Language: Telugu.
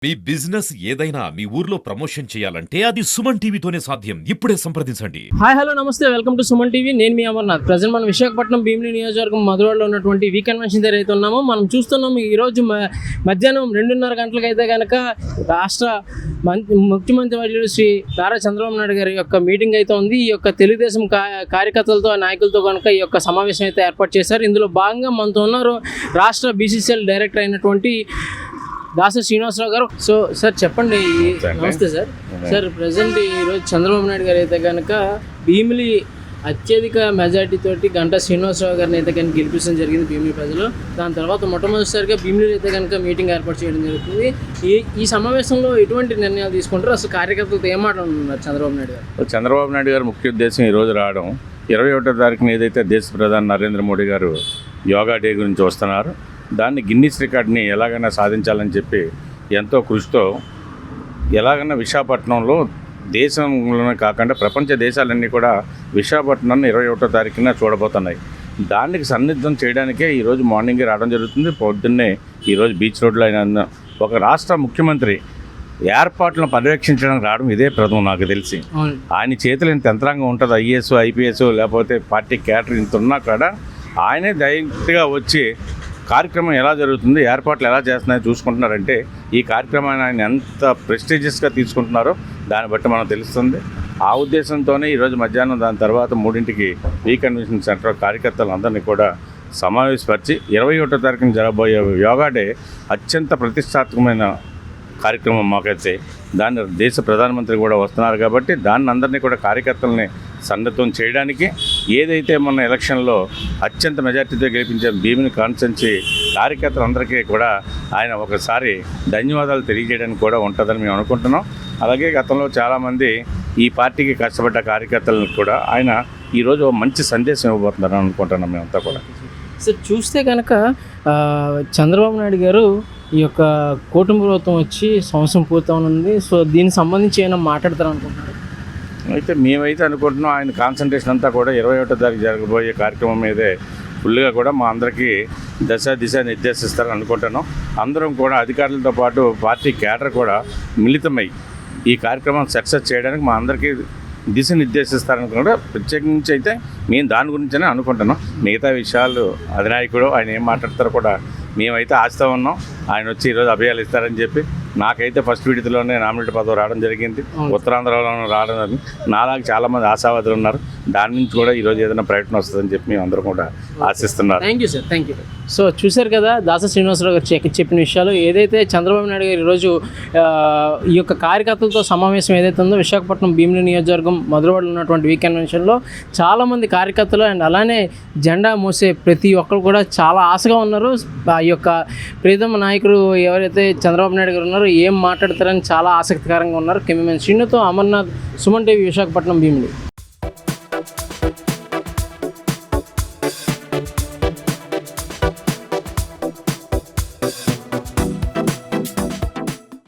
మీ బిజినెస్ ఏదైనా మీ ఊర్లో ప్రమోషన్ చేయాలంటే అది సుమన్ టీవీతోనే సాధ్యం. ఇప్పుడే సంప్రదించండి. హాయ్ హలో నమస్తే, వెల్కమ్ టు సుమన్ టీవీ. నేను మీ అమర్నాథ్. ప్రజెంట్ మనం విశాఖపట్నం భీమిలి నియోజకవర్గం మధురవాడలో ఉన్నటువంటి వీ కన్వెన్షన్ దగ్గర అయితే ఉన్నాము. మనం చూస్తున్నాము ఈరోజు మధ్యాహ్నం 2:30 గంటలకు అయితే కనుక రాష్ట్ర ముఖ్యమంత్రి వర్యులు శ్రీ నారా చంద్రబాబు నాయుడు గారి యొక్క మీటింగ్ అయితే ఉంది. ఈ యొక్క తెలుగుదేశం కార్యకర్తలతో నాయకులతో కనుక ఈ యొక్క సమావేశం అయితే ఏర్పాటు చేశారు. ఇందులో భాగంగా మనతో ఉన్నారు రాష్ట్ర బీసీసీఎల్ డైరెక్టర్ అయినటువంటి దాసరి శ్రీనివాసరావు గారు. సో సార్ చెప్పండి. నమస్తే సార్. సార్ ప్రజెంట్ ఈరోజు చంద్రబాబు నాయుడు గారు అయితే కనుక భీమిలి అత్యధిక మెజార్టీ తోటి గంటా శ్రీనివాసరావు గారిని అయితే కనుక గెలిపించడం జరిగింది భీమిలి ప్రజలు. దాని తర్వాత మొట్టమొదటిసారిగా భీమిలి అయితే కనుక మీటింగ్ ఏర్పాటు చేయడం జరుగుతుంది. ఈ సమావేశంలో ఎటువంటి నిర్ణయాలు తీసుకుంటారు, అసలు కార్యకర్తలతో ఏం మాట్లాడుతున్నారు చంద్రబాబు నాయుడు గారు? చంద్రబాబు నాయుడు గారు ముఖ్య ఉద్దేశం ఈరోజు రావడం, 21వ తారీఖున ఏదైతే దేశ ప్రధాని నరేంద్ర మోడీ గారు యోగా డే గురించి వస్తున్నారు, దాన్ని గిన్నిస్ రికార్డ్ని ఎలాగైనా సాధించాలని చెప్పి ఎంతో కృషితో ఎలాగైనా విశాఖపట్నంలో దేశంలోనే కాకుండా ప్రపంచ దేశాలన్నీ కూడా విశాఖపట్నాన్ని 21వ తారీఖున చూడబోతున్నాయి. దానికి సన్నిద్ధం చేయడానికే ఈరోజు మార్నింగే రావడం జరుగుతుంది. పొద్దున్నే ఈరోజు బీచ్ రోడ్లో ఆయన ఒక రాష్ట్ర ముఖ్యమంత్రి ఏర్పాట్లను పర్యవేక్షించడానికి రావడం ఇదే ప్రథమం నాకు తెలిసి. ఆయన చేతులు ఇంత యంత్రాంగం ఉంటుంది, ఐఏఎస్ ఐపీఎస్ లేకపోతే పార్టీ క్యాడర్ ఇంత ఉన్నా కూడా ఆయనే డైరెక్ట్గా వచ్చి కార్యక్రమం ఎలా జరుగుతుంది, ఏర్పాట్లు ఎలా చేస్తున్నాయో చూసుకుంటున్నారంటే ఈ కార్యక్రమాన్ని ఆయన ఎంత ప్రెస్టీజియస్గా తీసుకుంటున్నారో దాన్ని బట్టి మనకు తెలుస్తుంది. ఆ ఉద్దేశంతోనే ఈరోజు మధ్యాహ్నం దాని తర్వాత 3ంటికి వీ కన్వెన్షన్ సెంటర్ కార్యకర్తలందరినీ కూడా సమావేశపరిచి 21వ తారీఖున జరగబోయే యోగా డే అత్యంత ప్రతిష్టాత్మకమైన కార్యక్రమం మాకైతే. దాన్ని దేశ ప్రధానమంత్రి కూడా వస్తున్నారు కాబట్టి దాన్ని అందరినీ కూడా కార్యకర్తలని సన్నద్ధం చేయడానికి ఏదైతే మొన్న ఎలక్షన్లో అత్యంత మెజార్టీతో గెలిపించే భీమిని కాన్స్టిట్యున్సీ కార్యకర్తలందరికీ కూడా ఆయన ఒకసారి ధన్యవాదాలు తెలియజేయడానికి కూడా ఉంటుందని మేము అనుకుంటున్నాం. అలాగే గతంలో చాలామంది ఈ పార్టీకి కష్టపడ్డ కార్యకర్తలకు కూడా ఆయన ఈరోజు మంచి సందేశం ఇవ్వబోతున్నారని అనుకుంటున్నాం మేమంతా కూడా. సార్ చూస్తే కనుక చంద్రబాబు నాయుడు గారు ఈ యొక్క కూటమి ప్రభుత్వం వచ్చి సంవత్సరం పూర్తవునుంది. సో దీనికి సంబంధించి ఏమైనా మాట్లాడతారు అనుకుంటున్నారు? అయితే మేమైతే అనుకుంటున్నాం ఆయన కాన్సన్ట్రేషన్ అంతా కూడా 21వ తారీఖు జరగబోయే కార్యక్రమం మీదే ఫుల్గా కూడా మా అందరికీ దిశ నిర్దేశిస్తారని అనుకుంటున్నాం. అందరం కూడా అధికారులతో పాటు పార్టీ క్యాడర్ కూడా మిళితమై ఈ కార్యక్రమం సక్సెస్ చేయడానికి మా అందరికీ దిశ నిర్దేశిస్తారని కూడా ప్రత్యేకించి అయితే మేము దాని గురించనే అనుకుంటున్నాం. మిగతా విషయాలు అధినాయకుడు ఆయన ఏం మాట్లాడతారో కూడా మేమైతే ఆశతో ఉన్నాం. ఆయన వచ్చి ఈరోజు అభయాలు ఇస్తారని చెప్పి నాకైతే ఫస్ట్ విడతలోనే నామినేట్ పదవి రావడం జరిగింది. ఉత్తరాంధ్రలో రావడం నాలాగా చాలామంది ఆశావాదులు ఉన్నారు. దాని నుంచి కూడా ఈరోజు ఏదైనా ప్రయత్నం వస్తుందని చెప్పి మేము అందరం కూడా ఆశిస్తున్నారు. Thank you sir, thank you. So చూశారు కదా దాసరి శ్రీనివాసరావు గారు చెప్పిన విషయాలు. ఏదైతే చంద్రబాబు నాయుడు గారు ఈరోజు ఈ యొక్క కార్యకర్తలతో సమావేశం ఏదైతే ఉందో విశాఖపట్నం భీమిలి నియోజకవర్గం మధురవాడలో ఉన్నటువంటి వీ కన్వెన్షన్లో చాలామంది కార్యకర్తలు అండ్ అలానే జెండా మోసే ప్రతి ఒక్కరు కూడా చాలా ఆశగా ఉన్నారు. ఈ యొక్క ప్రీతమ నాయకుడు ఎవరైతే చంద్రబాబు నాయుడు గారు ఉన్నారో ఏం మాట్లాడతారని చాలా ఆసక్తికరంగా ఉన్నారు. కెమెరామెన్ శ్రీనుతో అమర్నాథ్, సుమన్ టీవీ, విశాఖపట్నం భీమిలి.